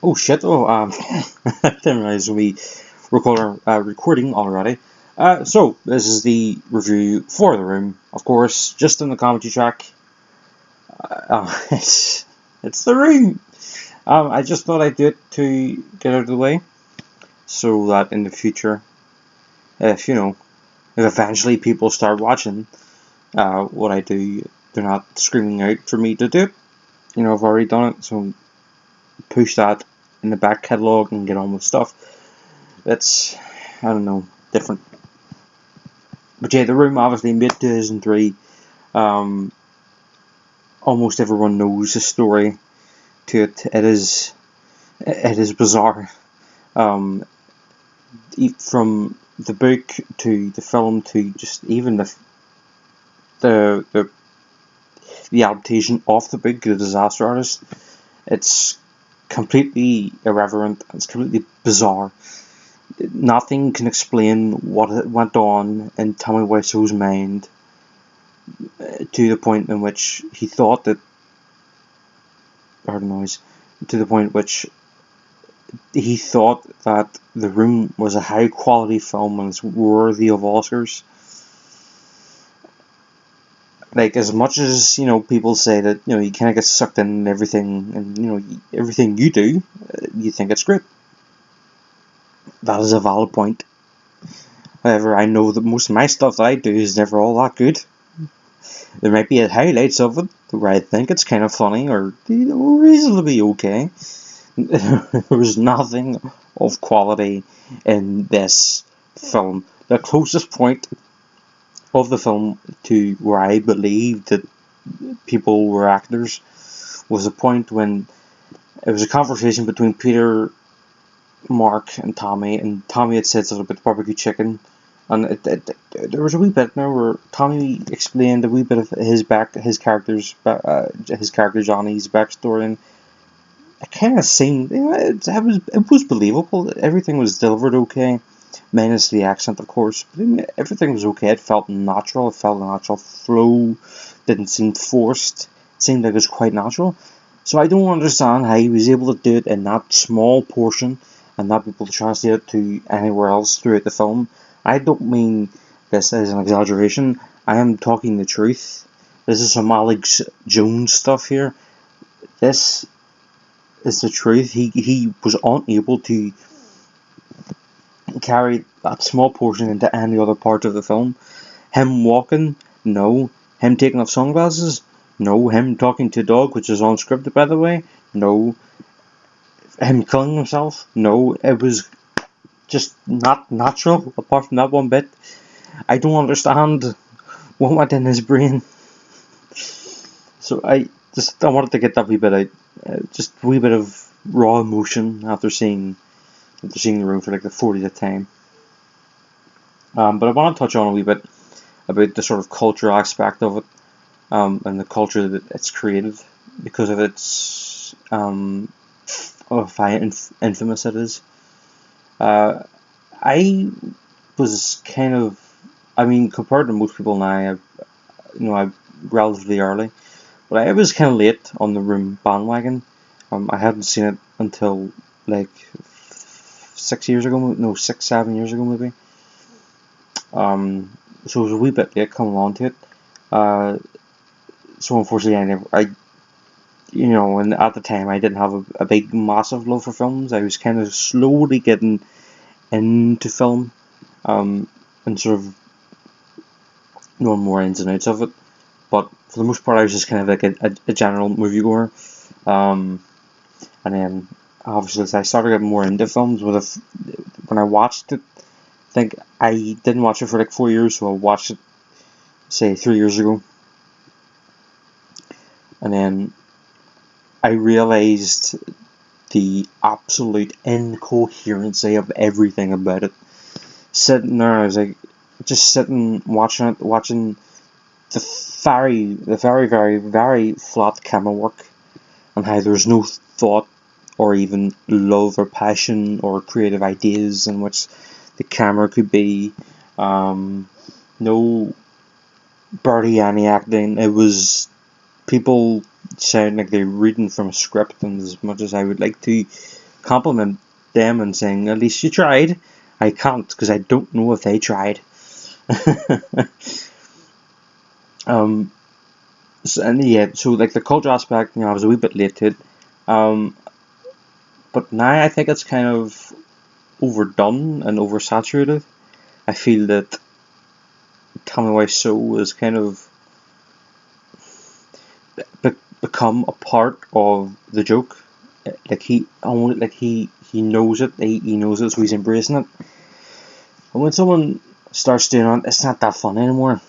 Oh shit! I didn't realize we recording already. So this is the review for The Room, of course, just in the commentary track. It's The Room. I just thought I'd do it to get out of the way, so that in the future, if if eventually people start watching what I do, they're not screaming out for me to do it. I've already done it, so push that in the back catalogue and get on with stuff. It's, I don't know, different. But yeah, The Room, obviously mid 2003. Um, Almost everyone knows the story to it. It is bizarre. Um, from the book to the film to just even the the, the adaptation of the book, The Disaster Artist. It's completely irreverent. It's completely bizarre. Nothing can explain what went on in Tommy Wiseau's mind to the point in which he thought that, pardon noise, to the point which he thought that The Room was a high quality film and it's worthy of Oscars. Like, as much as people say that you kind of get sucked in everything, and everything you do, you think it's great. That is a valid point. However, I know that most of my stuff that I do is never all that good. There might be highlights of it where I think it's kind of funny or reasonably okay. There was nothing of quality in this film. The closest point of the film to where I believed that people were actors was a point when it was a conversation between Peter, Mark, and Tommy had said something about barbecue chicken. And there was a wee bit there where Tommy explained a wee bit of his character's Johnny's backstory, and it kind of seemed, it was believable. Everything was delivered okay, minus the accent, of course. But everything was okay. It felt natural. It felt a natural flow. Didn't seem forced. It seemed like it was quite natural. So I don't understand how he was able to do it in that small portion and not be able to translate it to anywhere else throughout the film. I don't mean this as an exaggeration. I am talking the truth. This is some Alex Jones stuff here. This is the truth. He was unable to carry that small portion into any other part of the film. Him walking, no. Him taking off sunglasses, no. Him talking to a dog, which is unscripted by the way, no. Him killing himself, no. It was just not natural, apart from that one bit. I don't understand what went in his brain. So I wanted to get that wee bit out, just a wee bit of raw emotion after seeing The Room for like the 40th time. But I want to touch on a wee bit about the sort of culture aspect of it, and the culture that it's created because of its of how infamous it is. I was kind of, I mean, compared to most people now, I relatively early, but I was kind of late on The Room bandwagon. I hadn't seen it until like 6 years ago, no, 6, 7 years ago maybe. So it was a wee bit late coming on to it. So unfortunately, and at the time I didn't have a big, massive love for films. I was kind of slowly getting into film, and sort of knowing more ins and outs of it. But for the most part, I was just kind of like a general moviegoer. And then obviously, as I started getting more into films, when I watched it, I think I didn't watch it for like 4 years, so I watched it, say, 3 years ago. And then I realized the absolute incoherency of everything about it. Sitting there, I was like, just sitting, watching it, watching the very, very, very flat camera work, and how there's no thought or even love or passion or creative ideas in which the camera could be. No Bertie Annie acting. It was people sound like they're reading from a script, and as much as I would like to compliment them and saying, at least you tried. I can't, because I don't know if they tried. So like the culture aspect, I was a wee bit late to it. But now I think it's kind of overdone and oversaturated. I feel that Tell Me Why So is kind of become a part of the joke. Like he knows it. He knows it, so he's embracing it. And when someone starts doing it, it's not that fun anymore.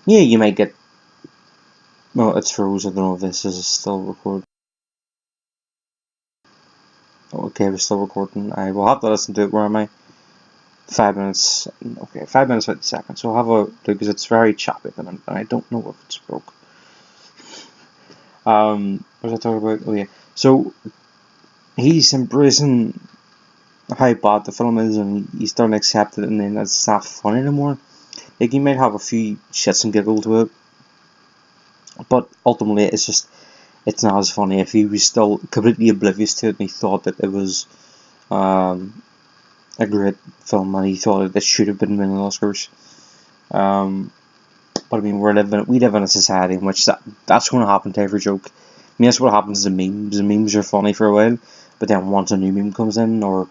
Yeah, you might get. Well, it's froze. I don't know if this is still recording. Okay, we're still recording. I will have to listen to it. Where am I? 5 minutes. Okay, 5 minutes 50 seconds. So I'll have a because it's very choppy and I don't know if it's broke. What was I talking about? Oh yeah. So he's embracing how bad the film is, and he's starting to accept it, and then it's not fun anymore. Like, he might have a few shits and giggles to it, but ultimately it's not as funny. If he was still completely oblivious to it and he thought that it was a great film and he thought it should have been winning Oscars. But I mean, we live in a society in which that's going to happen to every joke. I mean, that's what happens to memes. The memes are funny for a while, but then once a new meme comes in, or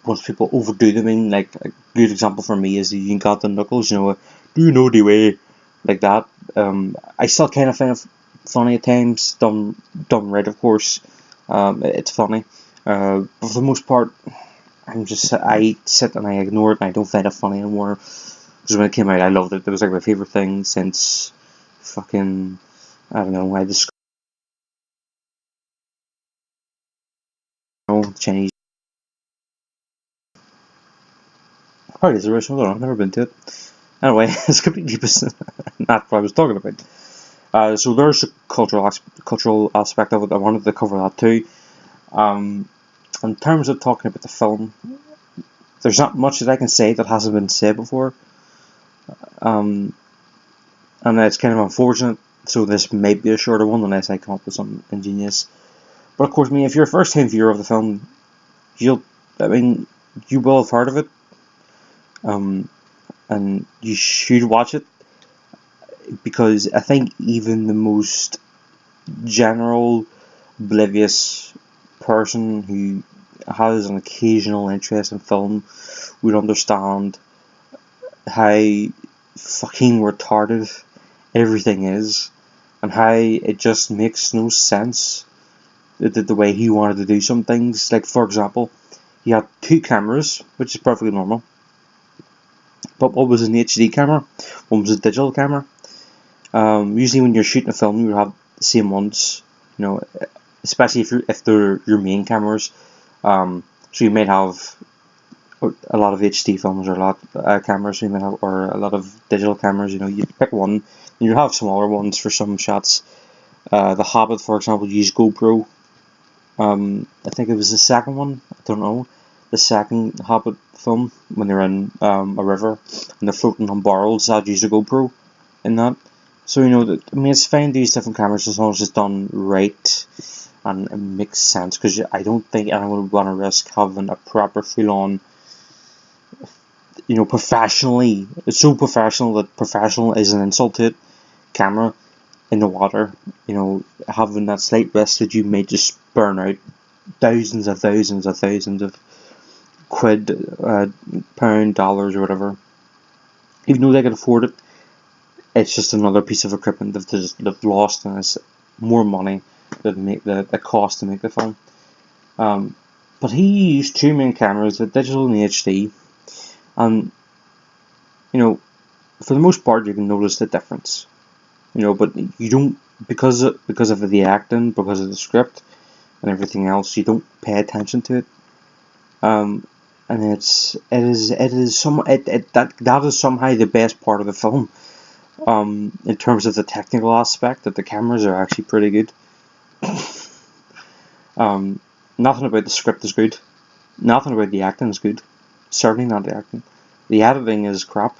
once people overdo the meme, like a good example for me is the You Got the Knuckles, do you know the way, like that. I still kind of find it funny at times, done right, of course. It's funny, but for the most part, I sit and I ignore it and I don't find it funny anymore. Because when it came out, I loved it. It was like my favourite thing since fucking, I don't know, Chinese. Probably is a restaurant, I've never been to it. Anyway, it's completely not what I was talking about. So there's a cultural aspect of it. I wanted to cover that too. In terms of talking about the film, there's not much that I can say that hasn't been said before. And it's kind of unfortunate, so this may be a shorter one unless I come up with something ingenious. But of course, if you're a first-time viewer of the film, you will have heard of it, and you should watch it, because I think even the most general, oblivious person who has an occasional interest in film would understand how fucking retarded everything is, and how it just makes no sense the way he wanted to do some things. Like, for example, he had two cameras, which is perfectly normal, but one was an HD camera, one was a digital camera. Usually when you're shooting a film, you would have the same ones, especially if they're your main cameras. So you might have a lot of HD films, or a lot cameras, so you might have, or a lot of digital cameras. You pick one, and you have smaller ones for some shots. The Hobbit, for example, used GoPro. I think it was the second one. I don't know. The second Hobbit film, when they're in a river and they're floating on barrels, that used a GoPro in that. So it's fine to use different cameras as long as it's done right and it makes sense. Because I don't think anyone would want to risk having a proper full-on, professionally. It's so professional that professional is an insult to it. Camera in the water, having that slight risk that you may just burn out thousands of quid, pound, dollars, or whatever. Even though they can afford it, it's just another piece of equipment that they've lost, and it's more money than the cost to make the film. But he used two main cameras, a digital and the HD, and for the most part you can notice the difference. But you don't, because of the acting, because of the script and everything else, you don't pay attention to it. And that is somehow the best part of the film. In terms of the technical aspect, that the cameras are actually pretty good. Nothing about the script is good. Nothing about the acting is good. Certainly not the acting. The editing is crap.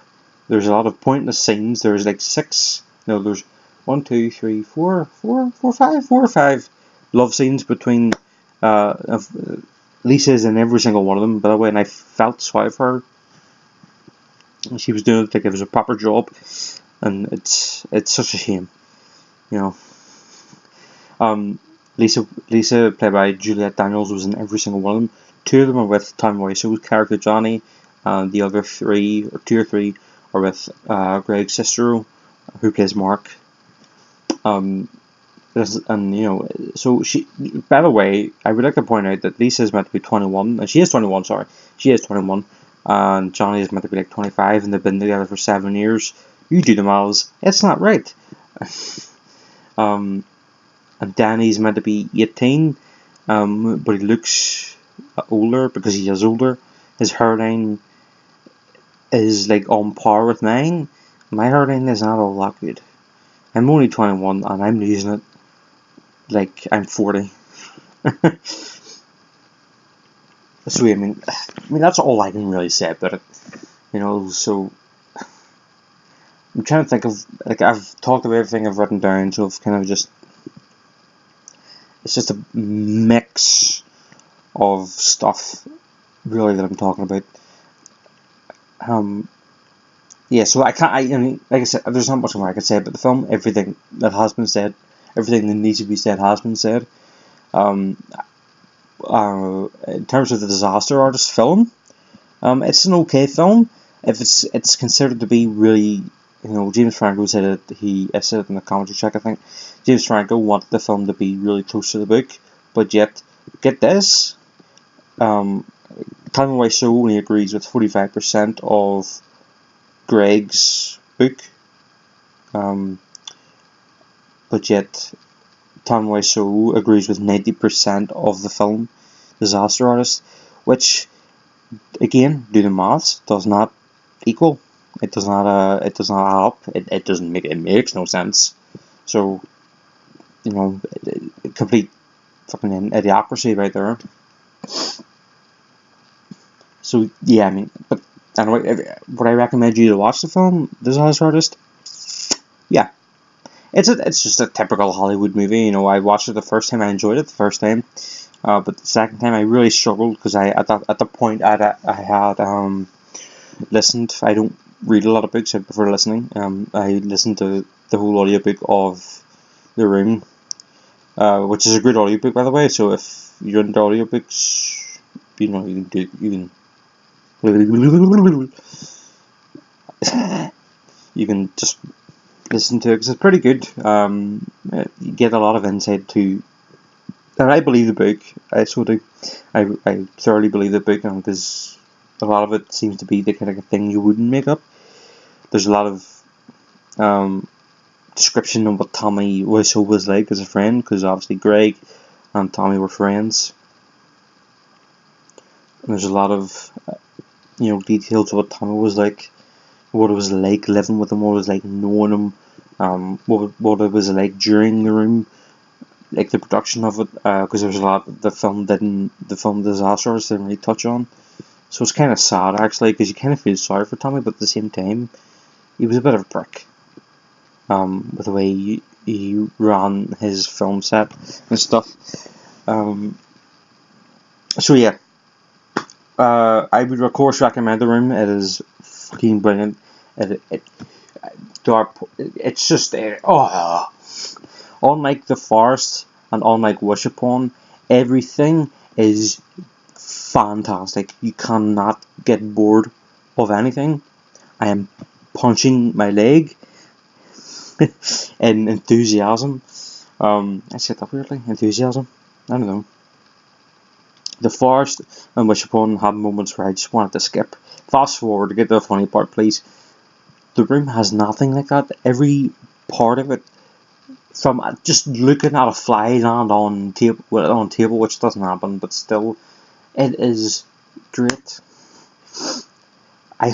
There's a lot of pointless scenes. There's like there's 1, 2, 3, 4 or 5 love scenes between Lisa is in every single one of them, by the way, and I felt sorry for her. She was doing it like it was a proper job, and it's such a shame, you know. Lisa, played by Juliette Daniels, was in every single one of them. Two of them are with Tommy Wiseau's character Johnny, and the other three, or two or three, are with Greg Sestero, who plays Mark. And so she. By the way, I would like to point out that Lisa is meant to be 21, and she is 21. Sorry, she is 21, and Johnny is meant to be like 25, and they've been together for 7 years. You do the maths. It's not right. And Danny's meant to be 18, but he looks older because he is older. His hairline is like on par with mine. My hairline is not all that good. I'm only 21 and I'm losing it like I'm 40. So I mean that's all I can really say about it. So I'm trying to think of, like, I've talked about everything I've written down, so I've kind of just, it's just a mix of stuff really that I'm talking about. So I mean, like I said, there's not much more I can say about the film. Everything that has been said, everything that needs to be said has been said. In terms of the Disaster Artist film, it's an okay film. If it's considered to be really, James Franco said it. I said it in the commentary check, I think. James Franco wanted the film to be really close to the book, but yet, get this, Tommy Wiseau only agrees with 45% of Greg's book, but yet Tommy Wiseau agrees with 90% of the film Disaster Artist, which, again, do the maths, does not equal. It does not add up. It doesn't make, it makes no sense. So, complete fucking idiocracy right there. So yeah, I mean, but anyway, would I recommend you to watch the film Disaster Artist? Yeah, it's just a typical Hollywood movie. I watched it the first time, I enjoyed it the first time, but the second time I really struggled because at the point I had listened. I don't read a lot of books. I prefer listening. I listened to the whole audiobook of The Room, which is a good audiobook, by the way. So if you're into audiobooks, you can you can just listen to it because it's pretty good. You get a lot of insight to, and I believe the book. I thoroughly believe the book, because a lot of it seems to be the kind of thing you wouldn't make up. There's a lot of description of what Tommy Wiseau was like as a friend, because obviously Greg and Tommy were friends. And there's a lot of details of what Tommy was like, what it was like living with him, what it was like knowing him, what it was like during The Room, like the production of it, because there's a lot the film Disaster Artist didn't really touch on. So it's kind of sad actually, because you kind of feel sorry for Tommy, but at the same time, he was a bit of a prick. With the way he ran his film set and stuff. So yeah. I would of course recommend The Room. It is fucking brilliant. It's just unlike The Forest and unlike Wish Upon, everything is fantastic. You cannot get bored of anything. I am punching my leg in enthusiasm. I said that weirdly. Enthusiasm. I don't know. The Forest and Wish Upon had moments where I just wanted to skip. Fast forward to get to the funny part, please. The Room has nothing like that. Every part of it, from just looking at a fly land on table, which doesn't happen, but still, it is great. I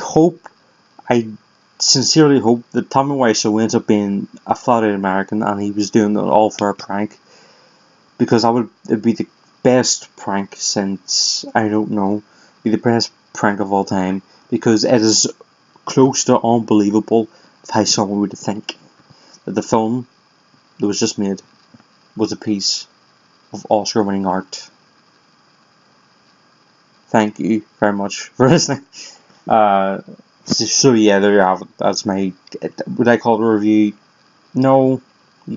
sincerely hope that Tommy Wiseau ends up being a flat-out American, and he was doing it all for a prank, because it'd be the best prank since, I don't know, be the best prank of all time, because it is close to unbelievable how someone would think that the film that was just made was a piece of Oscar-winning art. thank you very much for listening. So yeah, there you have it. That's my, would I call it a review? No,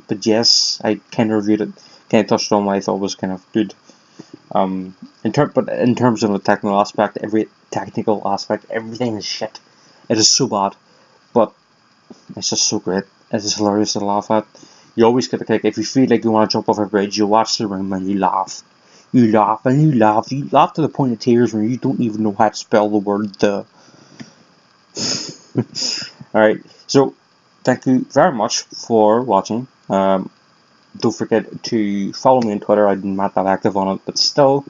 but yes, I kind of reviewed it. Kind of touched on what I thought was kind of good. But in terms of the technical aspect, everything is shit. It is so bad, but it's just so great. It is hilarious to laugh at. You always get a kick. If you feel like you want to jump off a bridge, you watch The Room and you laugh. You laugh and you laugh. You laugh to the point of tears when you don't even know how to spell the word the. Alright, so thank you very much for watching. Don't forget to follow me on Twitter. I'm not that active on it, but still.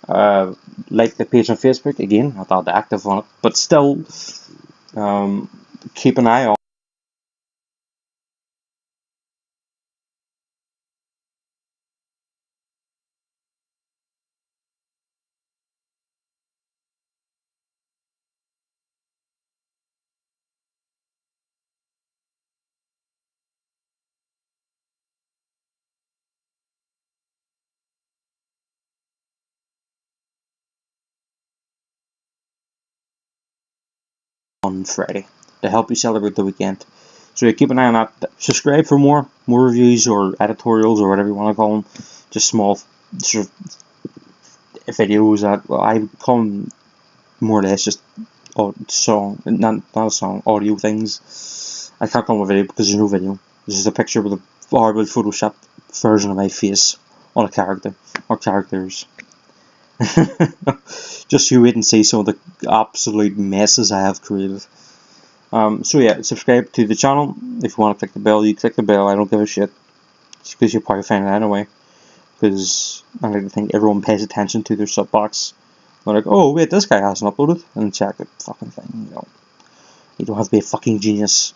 Like the page on Facebook. Again, not that active on it, but still. Keep an eye on Friday to help you celebrate the weekend. So yeah, keep an eye on that. Subscribe for more reviews or editorials or whatever you want to call them. Just small sort of videos that, well, I call them more or less just not a song, audio things. I can't call them a video because there's no video. There's just a picture with a horrible photoshopped version of my face on a character or characters. Just you wait and see some of the absolute messes I have created. So yeah, subscribe to the channel. If you want to click the bell, you click the bell. I don't give a shit. Because you'll probably find it anyway. Because I like to think everyone pays attention to their sub box. They're like, oh wait, this guy hasn't uploaded, and check the fucking thing. You don't have to be a fucking genius.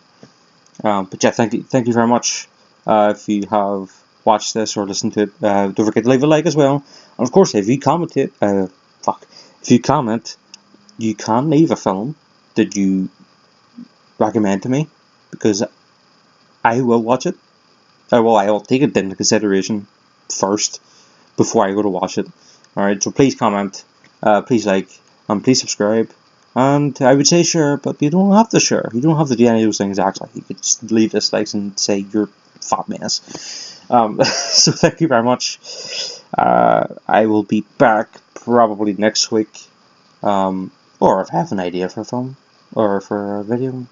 But yeah, thank you very much. If you have watched this or listened to it, don't forget to leave a like as well. And of course, if you comment you can leave a film that you recommend to me, because I will watch it. I will take it into consideration first before I go to watch it. Alright, so please comment, please like, and please subscribe. And I would say share, but you don't have to share. You don't have to do any of those things actually. You could just leave dislikes and say you're a fat mess. So thank you very much. I will be back probably next week. Or if I have an idea for a film or for a video,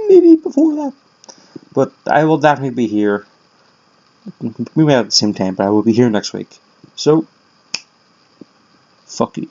maybe before that. But I will definitely be here. We may at the same time, but I will be here next week. So, fuck you.